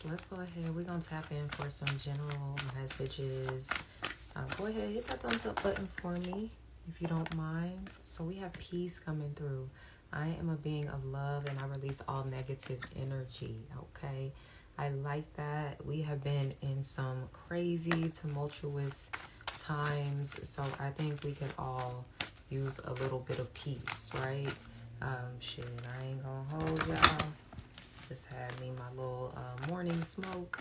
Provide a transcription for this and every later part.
let's go ahead. We're going to tap in for some general messages. Go ahead, hit that thumbs up button for me, if you don't mind. So we have peace coming through. I am a being of love, and I release all negative energy, okay? I like that. We have been in some crazy, tumultuous times, so I think we could all use a little bit of peace, right? Shit, I ain't gonna hold y'all. Just had me my little morning smoke.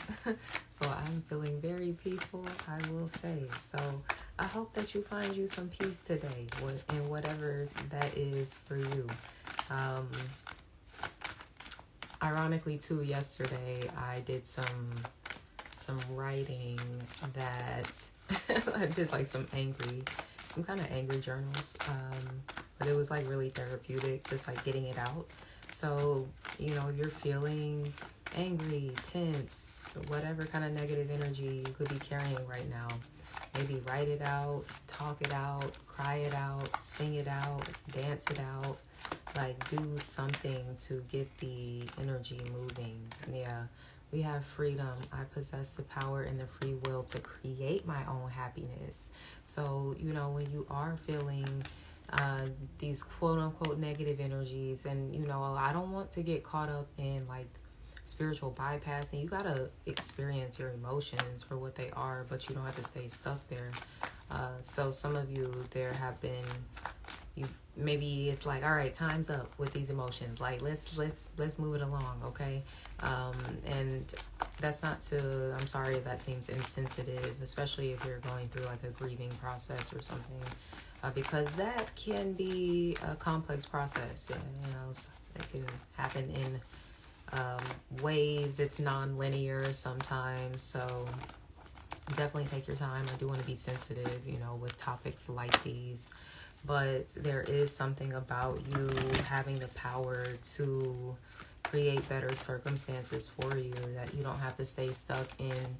So I'm feeling very peaceful, I will say. So I hope that you find you some peace today, in whatever that is for you. Ironically too, yesterday I did some writing that I did like some kind of angry journals. But it was like really therapeutic, just like getting it out. So, if you're feeling angry, tense, whatever kind of negative energy you could be carrying right now, maybe write it out, talk it out, cry it out, sing it out, dance it out, like do something to get the energy moving. Yeah, we have freedom. I possess the power and the free will to create my own happiness. So, when you are feeling these quote-unquote negative energies, and I don't want to get caught up in like spiritual bypassing. You gotta experience your emotions for what they are, but you don't have to stay stuck there. So some of you, there have been, maybe it's like, all right, time's up with these emotions, like let's move it along, okay? And that's not to, I'm sorry if that seems insensitive, especially if you're going through like a grieving process or something. Because that can be a complex process. It can happen in waves. It's non-linear sometimes. So definitely take your time. I do want to be sensitive, with topics like these. But there is something about you having the power to create better circumstances for you, that you don't have to stay stuck in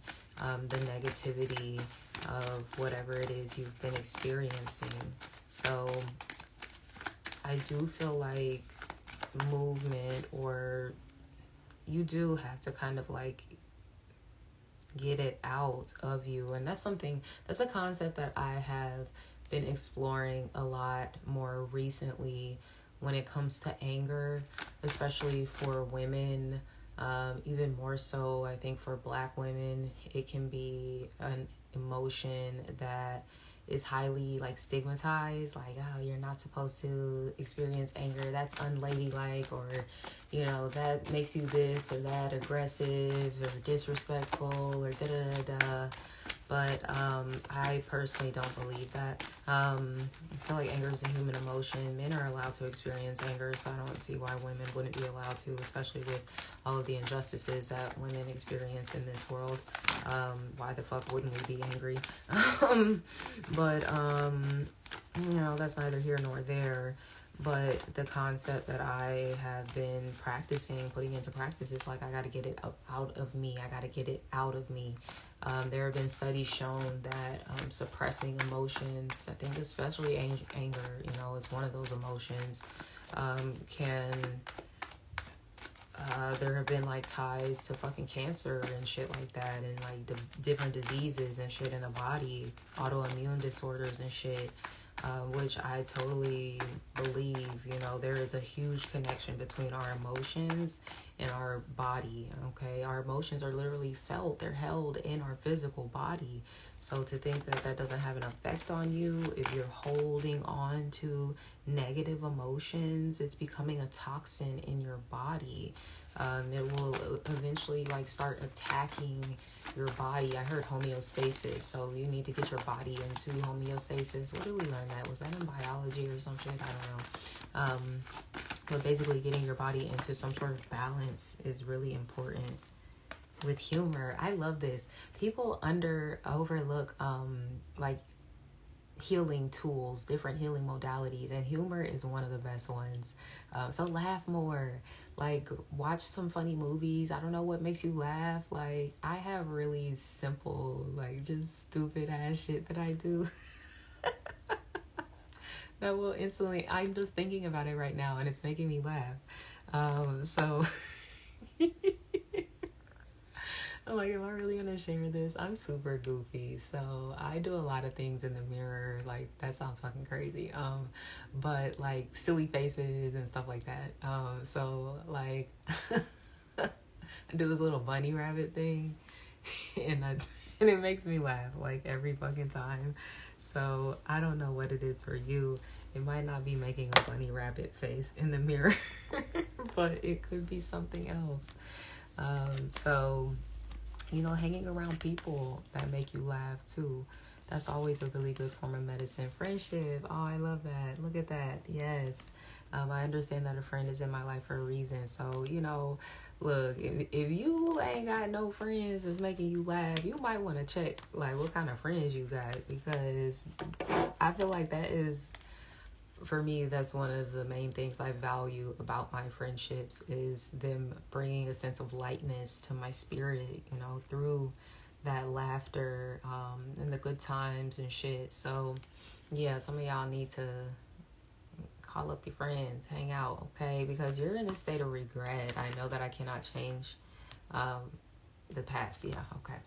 the negativity of whatever it is you've been experiencing. So I do feel like movement, or you do have to kind of like get it out of you. And that's a concept that I have been exploring a lot more recently when it comes to anger, especially for women. Even more so, I think for Black women, it can be an emotion that is highly like stigmatized, like, oh, you're not supposed to experience anger, that's unladylike, or that makes you this or that, aggressive or disrespectful or da-da-da-da. But I personally don't believe that. I feel like anger is a human emotion. Men are allowed to experience anger, so I don't see why women wouldn't be allowed to, especially with all of the injustices that women experience in this world. Why the fuck wouldn't we be angry? But that's neither here nor there. But the concept that I have been putting into practice, is like, I got to get it out of me. I got to get it out of me. There have been studies shown that suppressing emotions, I think especially anger, is one of those emotions, there have been like ties to fucking cancer and shit like that, and like different diseases and shit in the body, autoimmune disorders and shit. Which I totally believe, there is a huge connection between our emotions and our body, okay? Our emotions are literally felt. They're held in our physical body. So to think that that doesn't have an effect on you, if you're holding on to negative emotions, it's becoming a toxin in your body. It will eventually like start attacking your body. I heard homeostasis, so you need to get your body into homeostasis. Where did we learn that? Was that in biology or some shit? I don't know. But basically getting your body into some sort of balance is really important. With humor, I love this. People overlook like healing tools, different healing modalities, and humor is one of the best ones. So laugh more. Like, watch some funny movies. I don't know what makes you laugh. Like, I have really simple, like, just stupid ass shit that I do that will instantly, I'm just thinking about it right now and it's making me laugh. So I'm like, am I really gonna share this? I'm super goofy, so I do a lot of things in the mirror. Like, that sounds fucking crazy. But like silly faces and stuff like that. So like, I do this little bunny rabbit thing, and and it makes me laugh like every fucking time. So I don't know what it is for you. It might not be making a bunny rabbit face in the mirror, but it could be something else. So, hanging around people that make you laugh too. That's always a really good form of medicine. Friendship. Oh, I love that. Look at that. Yes. I understand that a friend is in my life for a reason. So, look, if you ain't got no friends that's making you laugh, you might want to check like what kind of friends you got, because I feel like that is, for me, that's one of the main things I value about my friendships, is them bringing a sense of lightness to my spirit, through that laughter, and the good times and shit. So, yeah, some of y'all need to call up your friends, hang out, okay? Because you're in a state of regret. I know that I cannot change the past. Yeah, okay.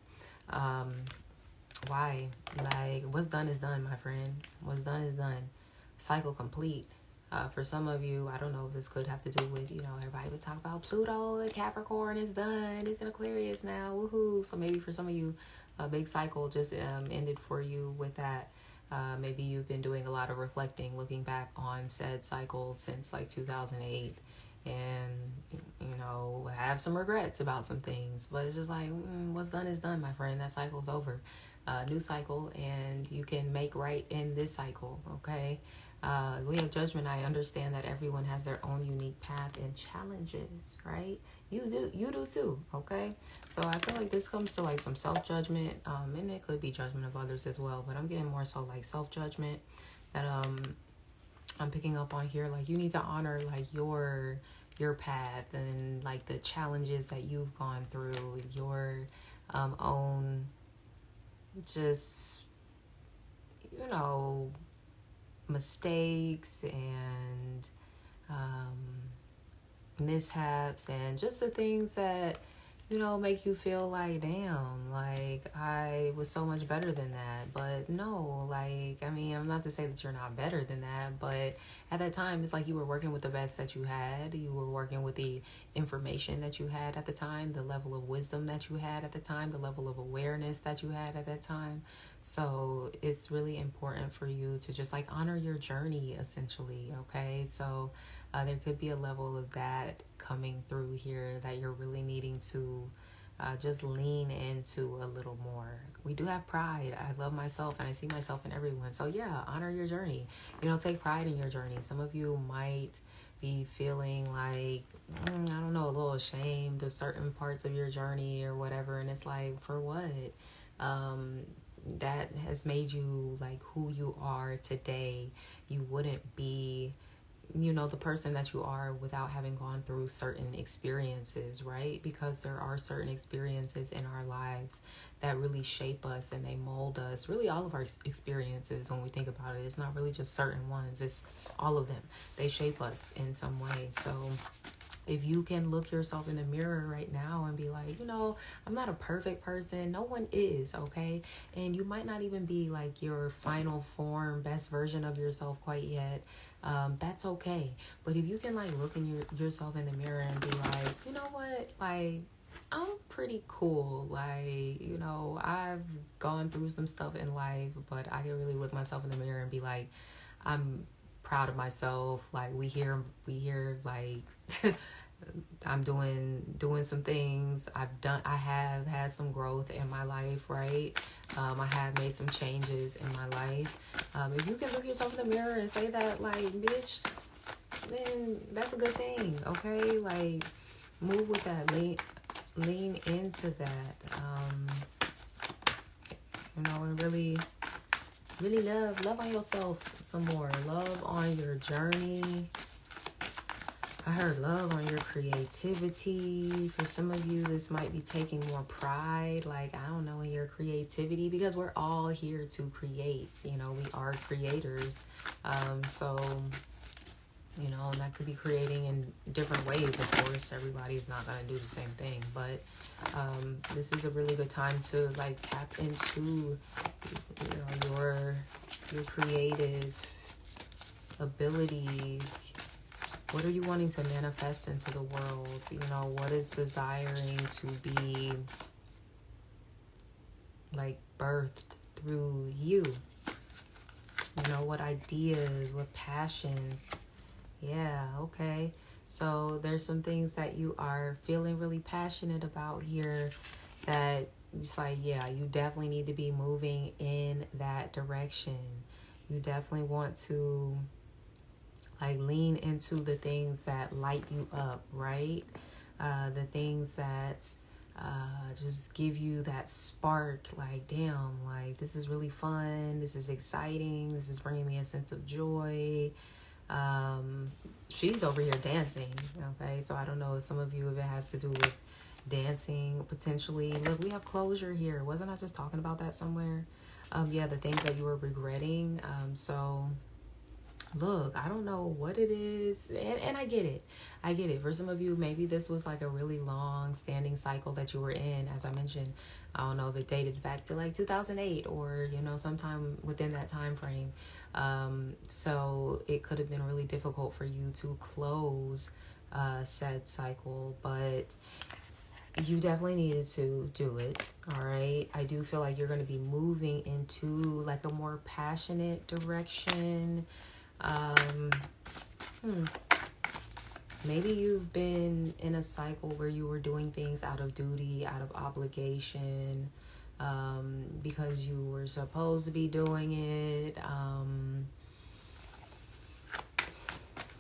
Why? Like, what's done is done, my friend. What's done is done. Cycle complete. For some of you, I don't know if this could have to do with, everybody would talk about Pluto and Capricorn is done. It's in Aquarius now. Woohoo. So maybe for some of you, a big cycle just ended for you with that. Maybe you've been doing a lot of reflecting, looking back on said cycle since like 2008, and have some regrets about some things, but it's just like, what's done is done, my friend. That cycle's over. New cycle, and you can make right in this cycle. Okay. We have judgment. I understand that everyone has their own unique path and challenges, right? You do too. Okay. So I feel like this comes to like some self-judgment, and it could be judgment of others as well, but I'm getting more so like self-judgment that I'm picking up on here. Like, you need to honor like your path and like the challenges that you've gone through, your own just mistakes and mishaps, and just the things that make you feel like, damn, like I was so much better than that. But no, like, I mean, I'm not to say that you're not better than that, but at that time, it's like you were working with the best that you had. You were working with the information that you had at the time, the level of wisdom that you had at the time, the level of awareness that you had at that time. So it's really important for you to just like honor your journey, essentially. Okay. So there could be a level of that coming through here that you're really needing to just lean into a little more. We do have pride. I love myself and I see myself in everyone. So yeah, honor your journey. Take pride in your journey. Some of you might be feeling like, I don't know, a little ashamed of certain parts of your journey or whatever. And it's like, for what? That has made you like who you are today. You wouldn't be the person that you are without having gone through certain experiences, right? Because there are certain experiences in our lives that really shape us and they mold us. Really, all of our experiences, when we think about it, it's not really just certain ones, it's all of them. They shape us in some way. So if you can look yourself in the mirror right now and be like, I'm not a perfect person. No one is, okay? And you might not even be like your final form, best version of yourself quite yet. That's okay. But if you can like look in yourself in the mirror and be like, you know what? Like, I'm pretty cool. Like, I've gone through some stuff in life, but I can really look myself in the mirror and be like, I'm proud of myself. Like, we hear like I'm doing some things. I have had some growth in my life, right? I have made some changes in my life. If you can look yourself in the mirror and say that, like, bitch, then that's a good thing, okay? Like, move with that, lean into that, and really love on yourself some more. Love on your journey. I heard love on your creativity. For some of you, this might be taking more pride, like, I don't know, in your creativity, because we're all here to create. We are creators. So You know, and that could be creating in different ways. Of course, everybody's not going to do the same thing, but this is a really good time to like tap into, you know, your creative abilities. What are you wanting to manifest into the world? You know, what is desiring to be like birthed through you? You know, what ideas, what passions. Yeah, okay. So there's some things that you are feeling really passionate about here that it's like, yeah, you definitely need to be moving in that direction. You definitely want to like lean into the things that light you up, right? The things that just give you that spark, like, damn, like this is really fun, this is exciting, this is bringing me a sense of joy. She's over here dancing, okay? So I don't know if some of you, if it has to do with dancing, potentially. Look, we have closure here. Wasn't I just talking about that somewhere? Yeah, the things that you were regretting. So look, I don't know what it is, and I get it. I get it. For some of you, maybe this was like a really long standing cycle that you were in. As I mentioned, I don't know if it dated back to like 2008 or, you know, sometime within that time frame. So it could have been really difficult for you to close said cycle, but you definitely needed to do it. All right. I do feel like you're going to be moving into like a more passionate direction. Maybe you've been in a cycle where you were doing things out of duty, out of obligation, because you were supposed to be doing it,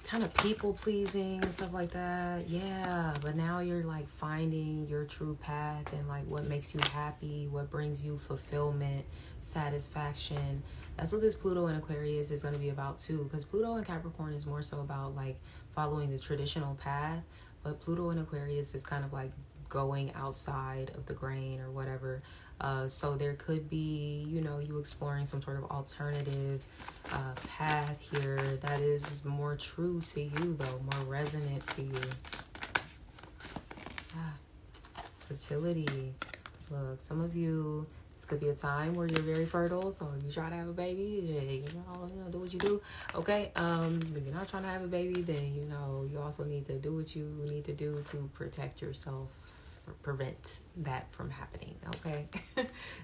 kind of people pleasing and stuff like that. Yeah, but now you're like finding your true path and like what makes you happy, what brings you fulfillment, satisfaction. That's what this Pluto in Aquarius is going to be about too, because Pluto in Capricorn is more so about like following the traditional path, but Pluto in Aquarius is kind of like going outside of the grain or whatever. So there could be, you know, you exploring some sort of alternative path here that is more true to you, though, more resonant to you. Fertility. Look, some of you, this could be a time where you're very fertile. So if you try to have a baby, you know, do what you do. Okay. If you're not trying to have a baby, then, you know, you also need to do what you need to do to protect yourself, prevent that from happening. Okay.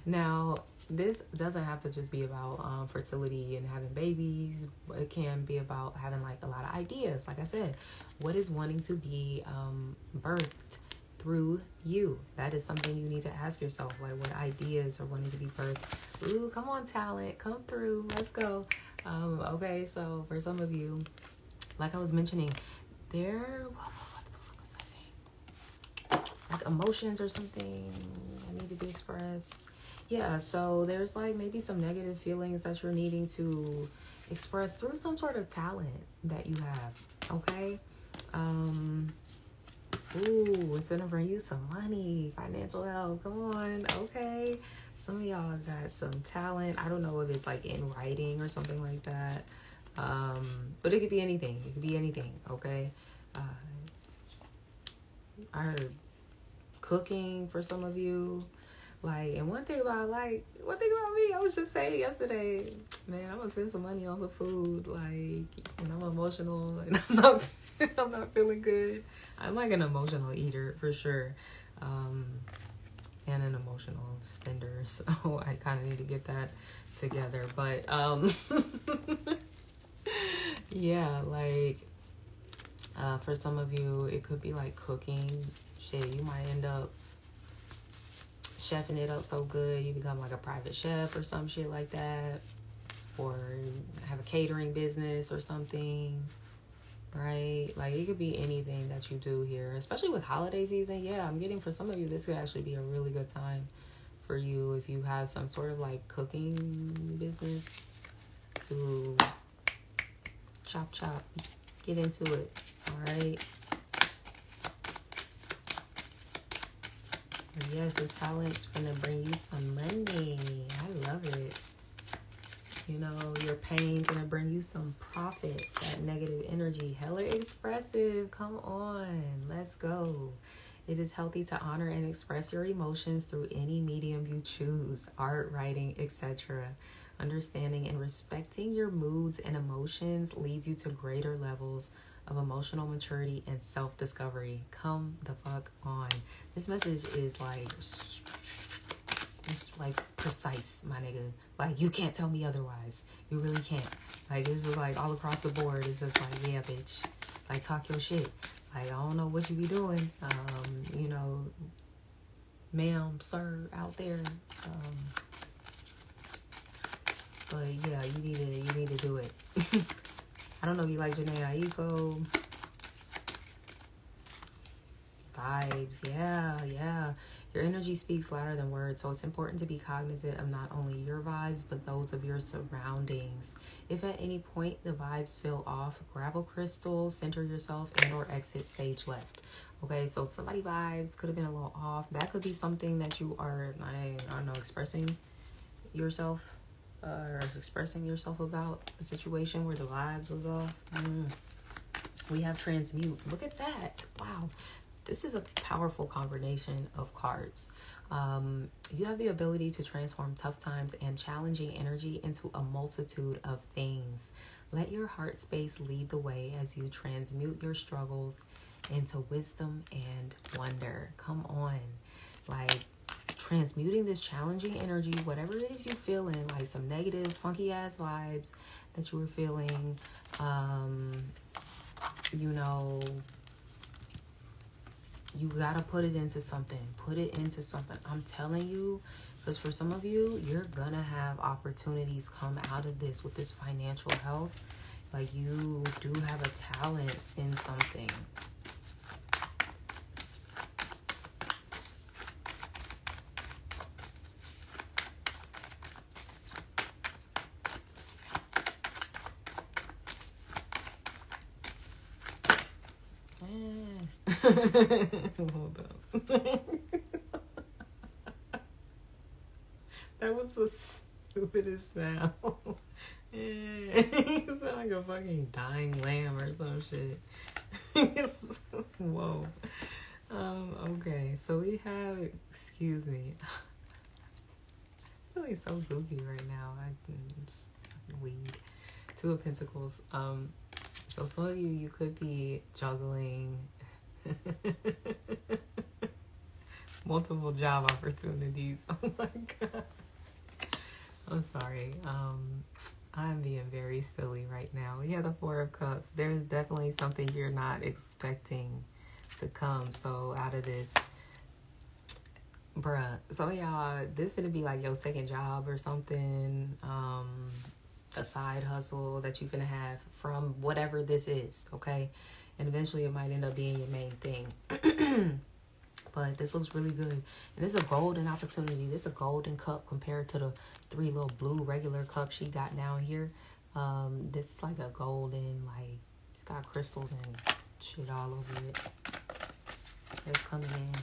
Now, this doesn't have to just be about fertility and having babies. It can be about having like a lot of ideas. Like I said, what is wanting to be birthed through you? That is something you need to ask yourself. Like, what ideas are wanting to be birthed? Ooh, come on, talent, come through. Let's go. Okay, so for some of you, like I was mentioning, what the fuck was I saying? Like emotions or something that need to be expressed. Yeah, so there's like maybe some negative feelings that you're needing to express through some sort of talent that you have. Okay. Ooh, it's gonna bring you some money, financial help. Come on, okay. Some of y'all got some talent. I don't know if it's like in writing or something like that. But it could be anything. It could be anything, okay? I heard cooking for some of you. Like, and one thing about me, I was just saying yesterday, man, I'm gonna spend some money on some food. Like, when I'm emotional and I'm not feeling good. I'm like an emotional eater for sure, and an emotional spender. So I kind of need to get that together. But yeah, like for some of you, it could be like cooking. Shit, you might end up chefing it up so good you become like a private chef or some shit like that, or have a catering business or something, right? Like, it could be anything that you do here, especially with holiday season. Yeah, I'm getting for some of you, this could actually be a really good time for you if you have some sort of like cooking business to chop, get into it. All right. Yes, your talent's gonna bring you some money. I love it. You know, your pain's gonna bring you some profit. That negative energy, hella expressive. Come on, let's go. It is healthy to honor and express your emotions through any medium you choose, art, writing, etc. Understanding and respecting your moods and emotions leads you to greater levels of emotional maturity and self-discovery. Come the fuck on. This message is like, it's like precise, my nigga. Like, you can't tell me otherwise. You really can't. Like, this is like all across the board. It's just like, yeah, bitch. Like, talk your shit. Like, I don't know what you be doing. You know, ma'am, sir, out there. But yeah, you need to do it. I don't know if you like Janae Aiko. Vibes, yeah. Your energy speaks louder than words, so it's important to be cognizant of not only your vibes, but those of your surroundings. If at any point the vibes feel off, grab a crystal, center yourself, and or exit stage left. Okay, so somebody vibes could have been a little off. That could be something that you are, I don't know, expressing yourself, or expressing yourself about a situation where the vibes was off. We have transmute. Look at that. Wow. This is a powerful combination of cards. You have the ability to transform tough times and challenging energy into a multitude of things. Let your heart space lead the way as you transmute your struggles into wisdom and wonder. Come on. Like, transmuting this challenging energy, whatever it is you're feeling, like some negative, funky ass vibes that you were feeling, you know, you gotta put it into something. Put it into something. I'm telling you, because for some of you, you're gonna have opportunities come out of this with this financial health. Like, you do have a talent in something. Hold up. That was the stupidest sound. You sound like a fucking dying lamb or some shit. Whoa. Okay, so we have, excuse me. I'm feeling so goofy right now. Just weed. Two of Pentacles. So some of you could be juggling multiple job opportunities. Oh my god. I'm sorry. I'm being very silly right now. We have the Four of Cups. There's definitely something you're not expecting to come. So out of this, bruh. So y'all, this gonna be like your second job or something. A side hustle that you're gonna have from whatever this is, okay? And eventually it might end up being your main thing. But this looks really good. And this is a golden opportunity. This is a golden cup compared to the 3 little blue regular cups she got down here. This is like a golden, like, it's got crystals and shit all over it. It's coming in.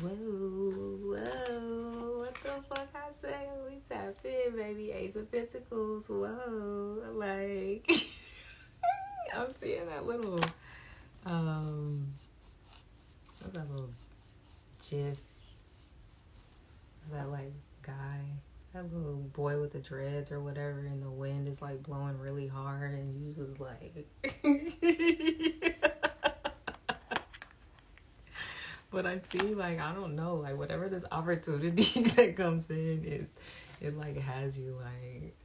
Whoa, what the fuck I say? We tapped in, baby. Ace of Pentacles. Whoa, like, I'm seeing that little, what's that little gif? That, like, guy, that little boy with the dreads or whatever, and the wind is, like, blowing really hard, and you just, like, but I see, like, I don't know, like, whatever this opportunity that comes in, it like, has you, like,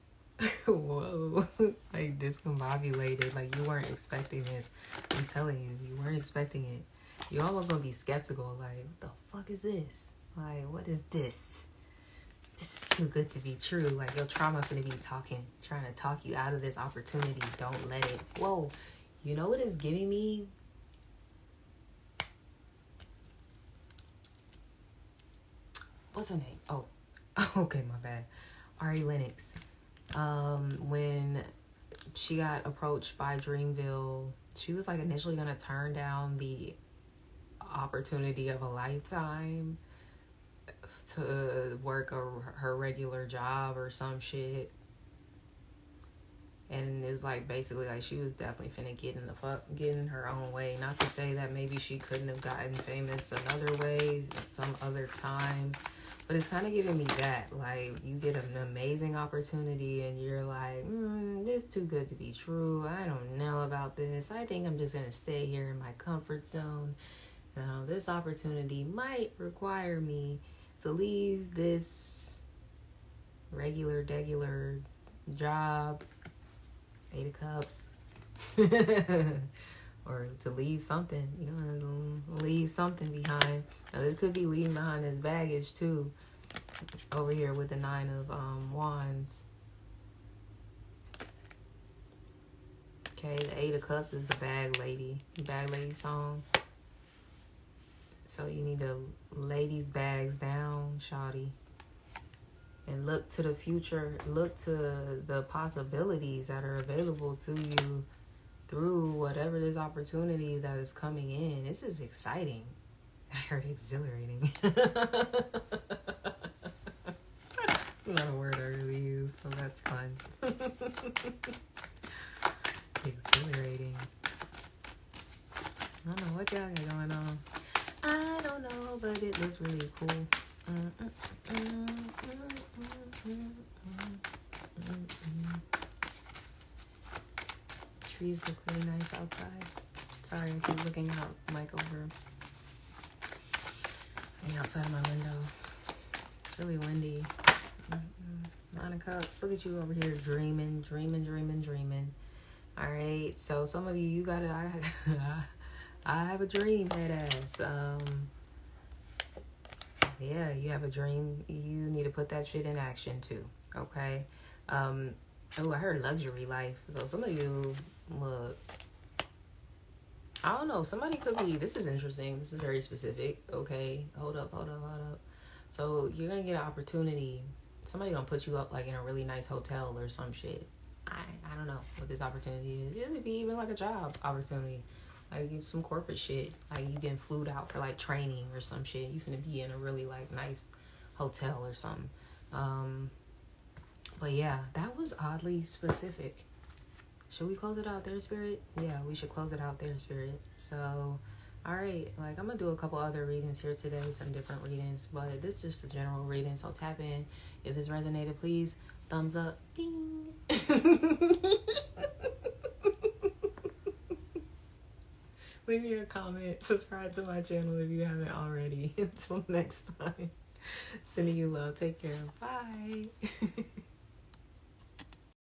whoa, like, discombobulated. Like, you weren't expecting this. I'm telling you, you weren't expecting it. You're almost gonna be skeptical, like, what the fuck is this? Like, what is this? This is too good to be true. Like, your trauma finna be trying to talk you out of this opportunity. Don't let it. Whoa, you know what is giving me? What's her name? Oh, okay, my bad. Ari Lennox. When she got approached by Dreamville, she was like initially gonna turn down the opportunity of a lifetime to work her regular job or some shit. And it was like basically like she was definitely finna get in her own way. Not to say that maybe she couldn't have gotten famous another way, some other time. But it's kind of giving me that, like, you get an amazing opportunity and you're like, this is too good to be true. I don't know about this. I think I'm just going to stay here in my comfort zone. Now, this opportunity might require me to leave this regular job, 8 of Cups, or to leave something. You're going to leave something behind. Now, it could be leaving behind his baggage, too. Over here with the 9 of Wands. Okay, the 8 of Cups is the bag lady song. So you need to lay these bags down, shawty, and look to the future. Look to the possibilities that are available to you through whatever this opportunity that is coming in. This is exciting. I heard exhilarating. Not a word I really use, so that's fun. Exhilarating. I don't know what y'all got going on. I don't know, but it looks really cool. Trees look really nice outside. Sorry, I keep looking out, like over and outside my window. It's really windy. 9 of Cups. Look at you over here dreaming. All right. So some of you gotta. I have a dream, headass. Yeah, you have a dream. You need to put that shit in action too. Okay. Oh, I heard luxury life. So some of you, look. I don't know. Somebody could be. This is interesting. This is very specific. Okay. Hold up. So you're gonna get an opportunity. Somebody gonna put you up like in a really nice hotel or some shit. I don't know what this opportunity is. It could be even like a job opportunity. Like some corporate shit. Like you getting flued out for like training or some shit. You finna be in a really like nice hotel or something. But yeah, that was oddly specific. Should we close it out there, Spirit? Yeah, we should close it out there, Spirit. So, all right. Like, I'm going to do a couple other readings here today, some different readings. But this is just a general reading, so tap in. If this resonated, please, thumbs up. Ding. Leave me a comment. Subscribe to my channel if you haven't already. Until next time. Sending you love. Take care. Bye.